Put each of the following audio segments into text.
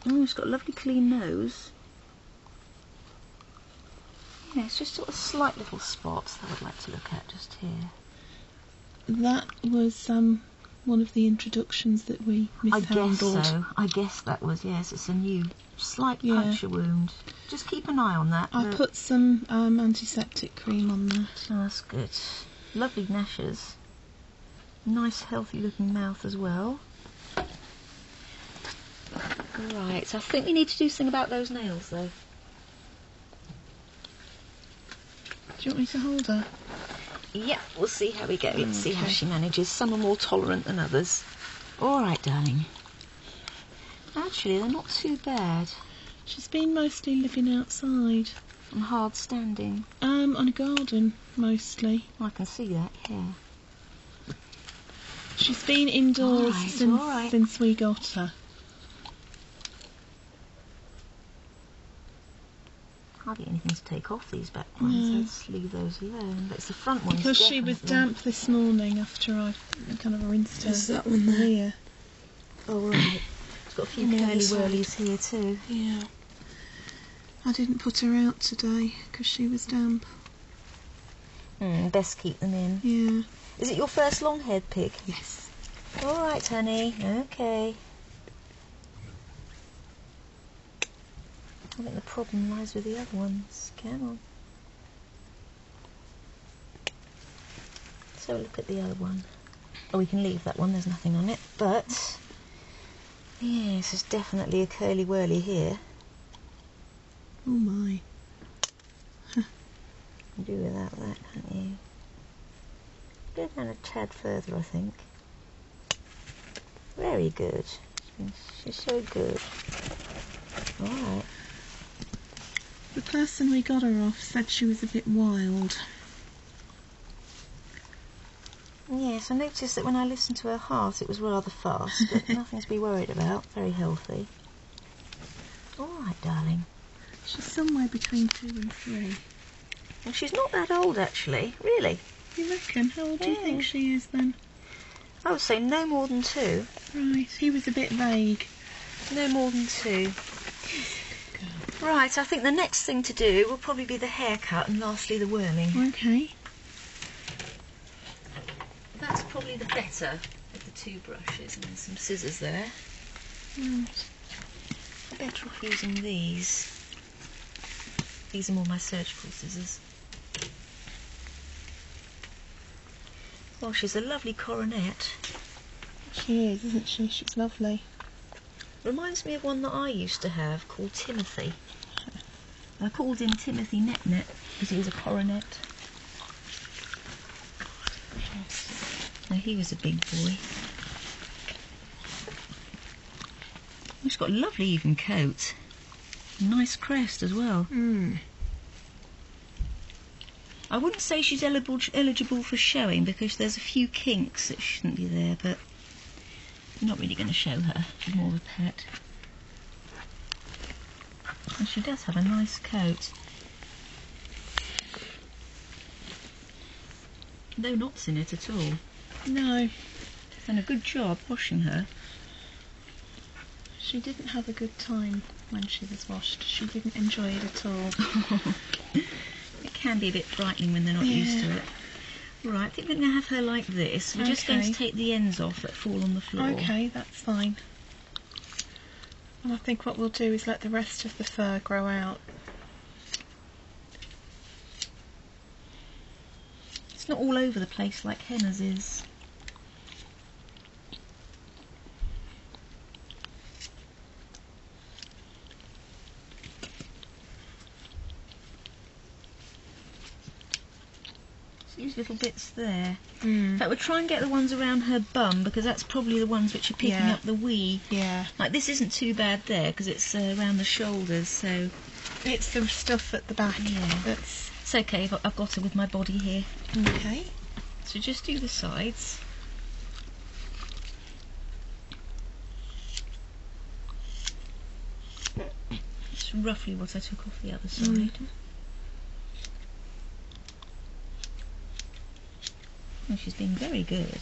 Oh, she's got a lovely clean nose. Yeah, it's just sort of slight little spots that I'd like to look at just here. That was one of the introductions that we mishandled. I guess so. I guess that was, yes. It's a new slight puncture wound. Just keep an eye on that. I put some antiseptic cream on that. Oh, that's good. Lovely gnashes. Nice, healthy looking mouth as well. Right, so I think we need to do something about those nails though. Do you want me to hold her? Yeah, we'll see how we go. Let's see how she manages. Some are more tolerant than others. All right, darling. Actually, they're not too bad. She's been mostly living outside. And hard standing. On a garden, mostly. I can see that, yeah. She's been indoors since we got her. Hardly anything to take off these back ones. Let's leave those alone. But it's the front ones. Because she was damp this morning after I kind of rinsed her. Is that one there? Here. Oh, right. It's got a few curly whirlies here too. Yeah. I didn't put her out today because she was damp. Best keep them in. Yeah. Is it your first long-haired pig? Yes. All right, honey. Okay. I think the problem lies with the other ones. Come on. So look at the other one. Oh, we can leave that one. There's nothing on it. But yes, there's definitely a curly whirly here. Oh my. You can do without that, can't you? Go down a tad further, I think. Very good. She's so good. Alright. The person we got her off said she was a bit wild. Yes, I noticed that when I listened to her heart it was rather fast, but nothing to be worried about. Very healthy. Alright, darling. She's somewhere between 2 and 3. Well, she's not that old, actually. Really. You reckon? How old do you think she is, then? I would say no more than 2. Right, he was a bit vague. No more than 2. Right, I think the next thing to do will probably be the haircut and lastly the worming. Okay. That's probably the better of the 2 brushes, and there's some scissors there. Right. I'm better off using these. These are more my surgical scissors. Oh, she's a lovely coronet. She is, isn't she? She's lovely. Reminds me of one that I used to have called Timothy. I called him Timothy Net-Net because he was a coronet. Now he was a big boy. He's got a lovely even coat. Nice crest as well. I wouldn't say she's eligible for showing because there's a few kinks that shouldn't be there, but I'm not really going to show her. She's more of a pet. And she does have a nice coat. No knots in it at all. No. Done a good job washing her. She didn't have a good time when she was washed. She didn't enjoy it at all. It can be a bit frightening when they're not used to it. Right, I think we're going to have her like this. We're just going to take the ends off that fall on the floor. Okay, that's fine. And I think what we'll do is let the rest of the fur grow out. It's not all over the place like henna's is. These little bits there. In fact, we'll try and get the ones around her bum because that's probably the ones which are picking up the wee. Yeah. Like this isn't too bad there because it's around the shoulders, so it's the stuff at the back. Yeah, it's okay. I've got her with my body here. Okay. So just do the sides. That's roughly what I took off the other side. Well, she's been very good.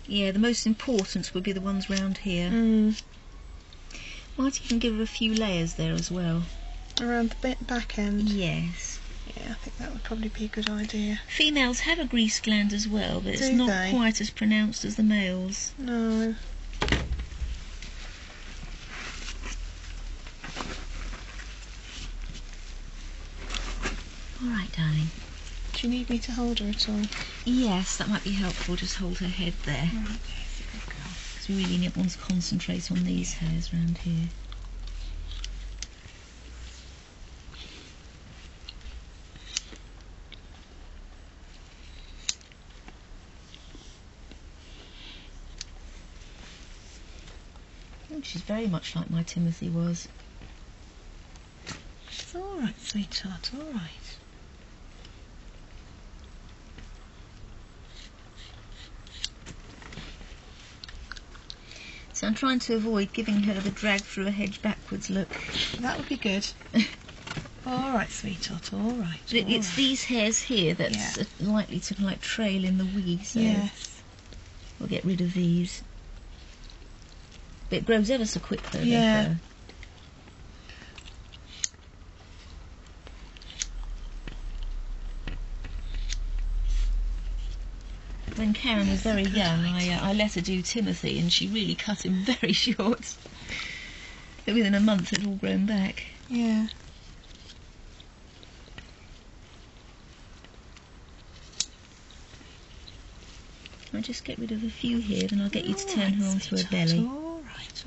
Yeah, the most important would be the ones round here. Might even give her a few layers there as well. Around the back end? Yes. Yeah, I think that would probably be a good idea. Females have a grease gland as well, but it's not quite as pronounced as the males. No. All right, darling. Do you need me to hold her at all? Yes, that might be helpful. Just hold her head there. Right, there's a good girl. Because we really want to concentrate on these hairs around here. She's very much like my Timothy was. It's all right, sweetheart, all right. So I'm trying to avoid giving her the drag through a hedge backwards look. That would be good. All right, sweetheart, all right. But it's these hairs here that's likely to like trail in the wee, so yes. We'll get rid of these. But it grows ever so quick though. Yeah. When Karen was very young, I let her do Timothy, and she really cut him very short. But within a month, it had all grown back. Yeah. I'll just get rid of a few here, then I'll get you to turn her onto her belly.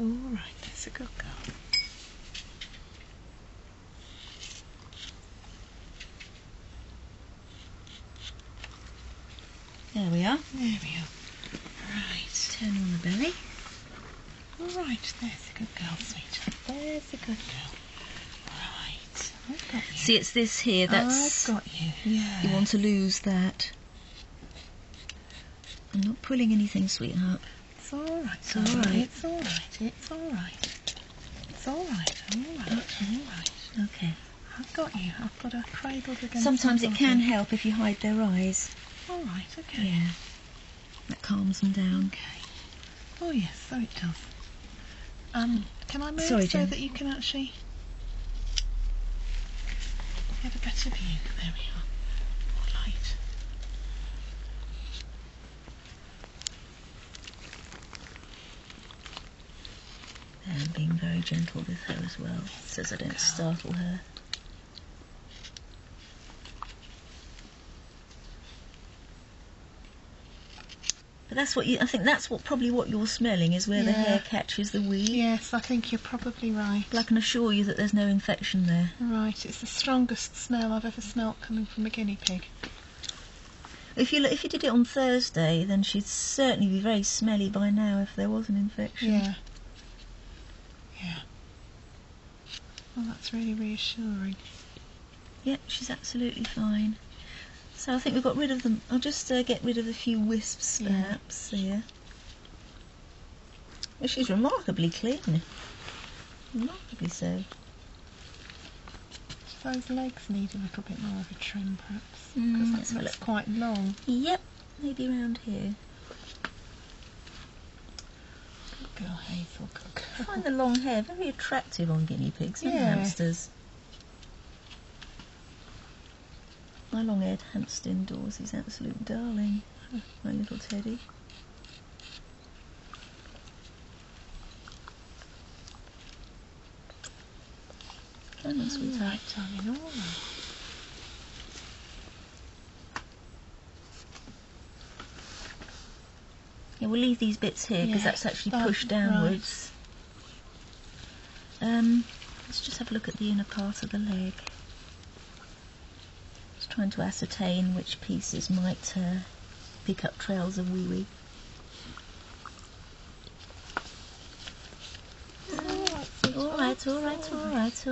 All right, that's a good girl. There we are. There we are. Right. Turn her on the belly. All right, there's a good girl, sweetheart. There's a good girl. Right, I've got you. See, it's this here that's... I've got you, yeah. You want to lose that. I'm not pulling anything, sweetheart. It's all right. It's all right. It's all right. It's all right. It's all right. All right. All right. Okay. I've got you. I've got her cradled against. Sometimes it can help if you hide their eyes. All right. Okay. Yeah. That calms them down. Okay. Oh yes, so it does. Can I move so Jen, that you can actually get a better view? There we are. More light. And being very gentle with her as well, so as I don't startle her. But that's what I think that's probably what you're smelling is where the hair catches the weed. Yes, I think you're probably right. But I can assure you that there's no infection there. Right, it's the strongest smell I've ever smelt coming from a guinea pig. If you did it on Thursday, then she'd certainly be very smelly by now if there was an infection. Yeah. Yeah. Well, that's really reassuring. Yep, she's absolutely fine. So I think we've got rid of them. I'll just get rid of a few wisps, perhaps, here. Well, she's remarkably clean. Remarkably so. Those legs need a little bit more of a trim, perhaps, because that looks quite long. Yep, maybe around here. Good girl, Hazel, good girl. I find the long hair very attractive on guinea pigs and hamsters. My long-haired hamster indoors is absolute darling. My little teddy. Come on, sweetheart. Right, darling, all right. Yeah, we'll leave these bits here because that's actually pushed downwards. Right. Let's just have a look at the inner part of the leg. Just trying to ascertain which pieces might pick up trails of wee-wee. All right, darling. All right.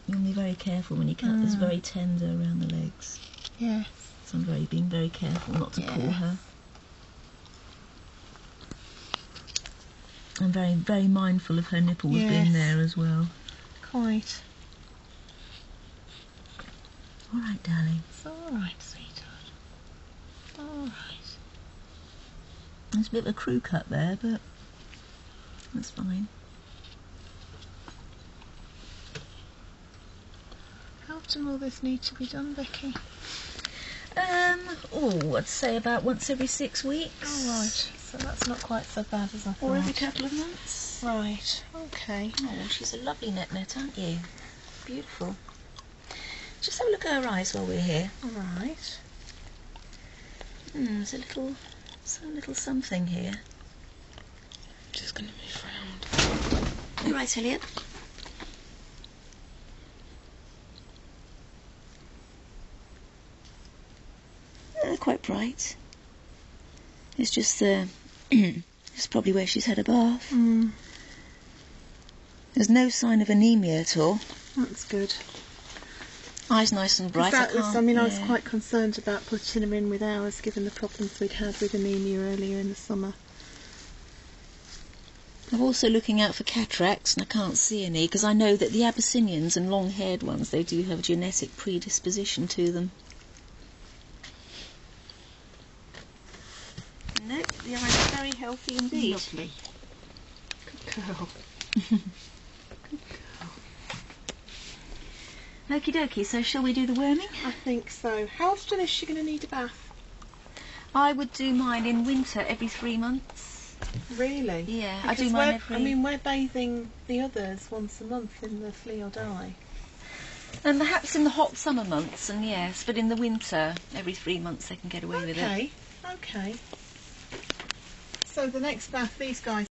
You'll be very careful when you cut. It's very tender around the legs. Yes. So I'm being very careful not to pull her. I'm very, very mindful of her nipples being there as well. quite. All right, darling. It's all right, sweetheart. All right. There's a bit of a crew cut there, but that's fine. How often will this need to be done, Becky? I'd say about once every 6 weeks. All right. So that's not quite so bad as I thought. Or every couple of months. Right. Okay. Oh, she's a lovely net, aren't you? Beautiful. Just have a look at her eyes while we're here. All right. There's a little something here. Just going to move round. All right, Elliot. They're quite bright. It's just it's probably where she's had a bath. There's no sign of anemia at all. That's good. Eyes nice and bright. I was quite concerned about putting her in with ours, given the problems we'd had with anemia earlier in the summer. I'm also looking out for cataracts, and I can't see any, because I know that the Abyssinians and long-haired ones, they do have a genetic predisposition to them. No, the eyes are very healthy indeed. Lovely. Good girl. Good girl. Okie dokie, so shall we do the worming? I think so. How often is she going to need a bath? I would do mine in winter every 3 months. Really? Yeah, Because I do mine every... we're bathing the others once a month in the flea or die. And perhaps in the hot summer months, and yes, but in the winter, every 3 months they can get away with it. Okay. So the next bath these guys